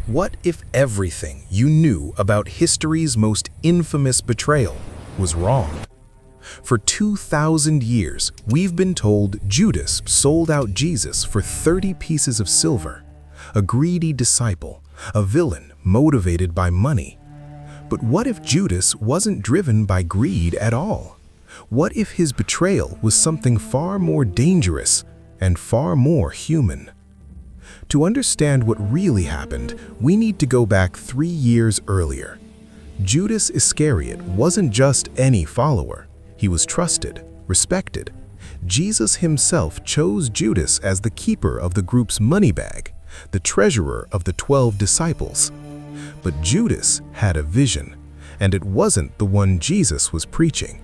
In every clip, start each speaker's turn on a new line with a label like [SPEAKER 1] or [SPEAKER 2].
[SPEAKER 1] What if everything you knew about history's most infamous betrayal was wrong? For 2,000 years, we've been told Judas sold out Jesus for 30 pieces of silver, a greedy disciple, a villain motivated by money. But what if Judas wasn't driven by greed at all? What if his betrayal was something far more dangerous and far more human? To understand what really happened, we need to go back 3 years earlier. Judas Iscariot wasn't just any follower. He was trusted, respected. Jesus himself chose Judas as the keeper of the group's money bag, the treasurer of the 12 disciples. But Judas had a vision, and it wasn't the one Jesus was preaching.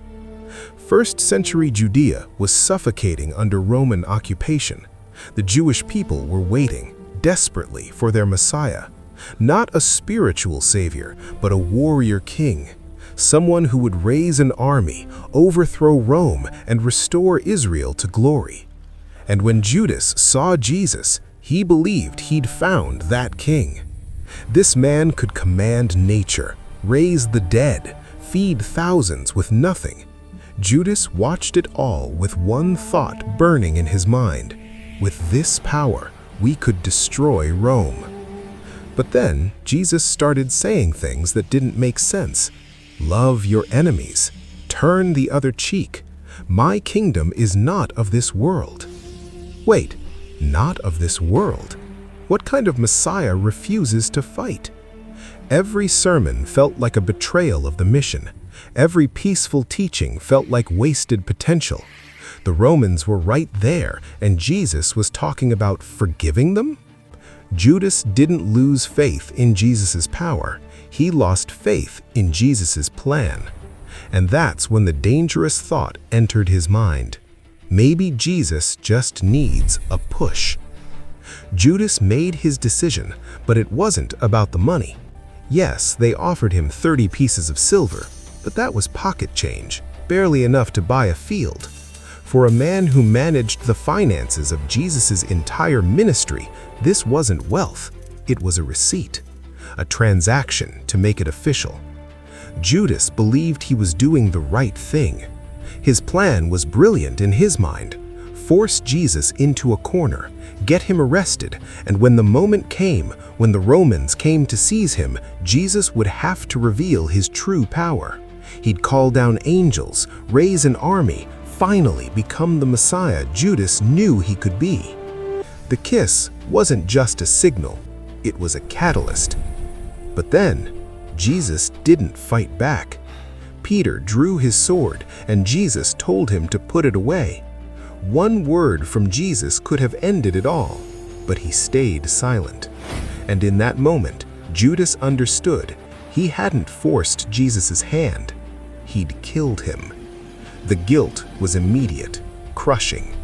[SPEAKER 1] First-century Judea was suffocating under Roman occupation. The Jewish people were waiting desperately for their Messiah, not a spiritual savior, but a warrior king, someone who would raise an army, overthrow Rome, and restore Israel to glory. And when Judas saw Jesus, he believed he'd found that king. This man could command nature, raise the dead, feed thousands with nothing. Judas watched it all with one thought burning in his mind: with this power, we could destroy Rome. But then Jesus started saying things that didn't make sense. Love your enemies. Turn the other cheek. My kingdom is not of this world. Wait, not of this world? What kind of Messiah refuses to fight? Every sermon felt like a betrayal of the mission. Every peaceful teaching felt like wasted potential. The Romans were right there, and Jesus was talking about forgiving them? Judas didn't lose faith in Jesus' power. He lost faith in Jesus' plan. And that's when the dangerous thought entered his mind. Maybe Jesus just needs a push. Judas made his decision, but it wasn't about the money. Yes, they offered him 30 pieces of silver, but that was pocket change, barely enough to buy a field. For a man who managed the finances of Jesus' entire ministry, this wasn't wealth, it was a receipt, a transaction to make it official. Judas believed he was doing the right thing. His plan was brilliant in his mind: force Jesus into a corner, get him arrested, and when the moment came, when the Romans came to seize him, Jesus would have to reveal his true power. He'd call down angels, raise an army, finally become the Messiah Judas knew he could be. The kiss wasn't just a signal, it was a catalyst. But then, Jesus didn't fight back. Peter drew his sword, and Jesus told him to put it away. One word from Jesus could have ended it all, but he stayed silent. And in that moment, Judas understood he hadn't forced Jesus' hand, he'd killed him. The guilt was immediate, crushing.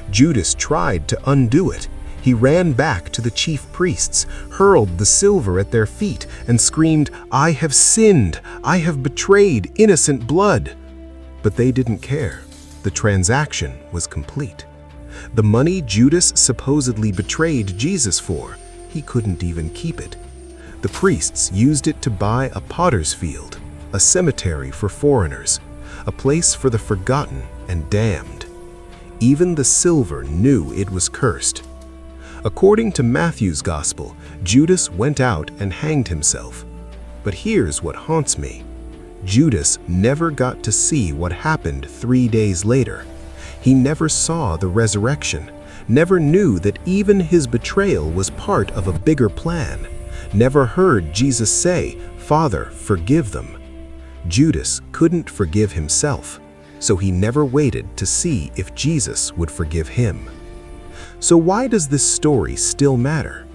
[SPEAKER 1] Judas tried to undo it. He ran back to the chief priests, hurled the silver at their feet, and screamed, "I have sinned! I have betrayed innocent blood!" But they didn't care. The transaction was complete. The money Judas supposedly betrayed Jesus for, he couldn't even keep it. The priests used it to buy a potter's field, a cemetery for foreigners, a place for the forgotten and damned. Even the silver knew it was cursed. According to Matthew's Gospel, Judas went out and hanged himself. But here's what haunts me. Judas never got to see what happened 3 days later. He never saw the resurrection, never knew that even his betrayal was part of a bigger plan, never heard Jesus say, "Father, forgive them." Judas couldn't forgive himself, so he never waited to see if Jesus would forgive him. So why does this story still matter?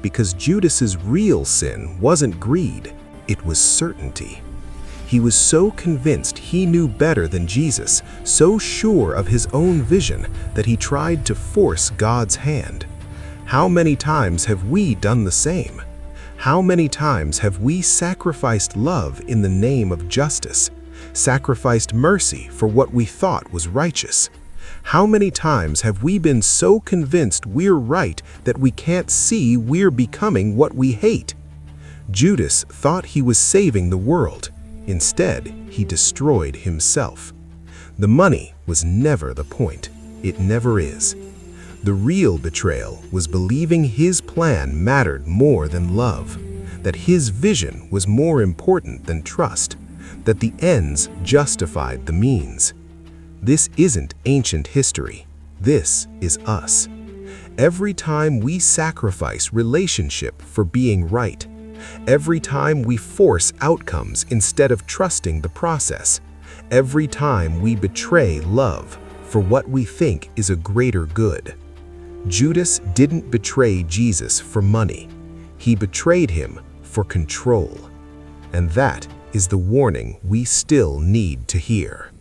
[SPEAKER 1] Because Judas's real sin wasn't greed, it was certainty. He was so convinced he knew better than Jesus, so sure of his own vision, that he tried to force God's hand. How many times have we done the same? How many times have we sacrificed love in the name of justice, sacrificed mercy for what we thought was righteous? How many times have we been so convinced we're right that we can't see we're becoming what we hate? Judas thought he was saving the world. Instead, he destroyed himself. The money was never the point. It never is. The real betrayal was believing his plan mattered more than love, that his vision was more important than trust, that the ends justified the means. This isn't ancient history. This is us. Every time we sacrifice relationship for being right, every time we force outcomes instead of trusting the process, every time we betray love for what we think is a greater good. Judas didn't betray Jesus for money. He betrayed him for control. And that is the warning we still need to hear.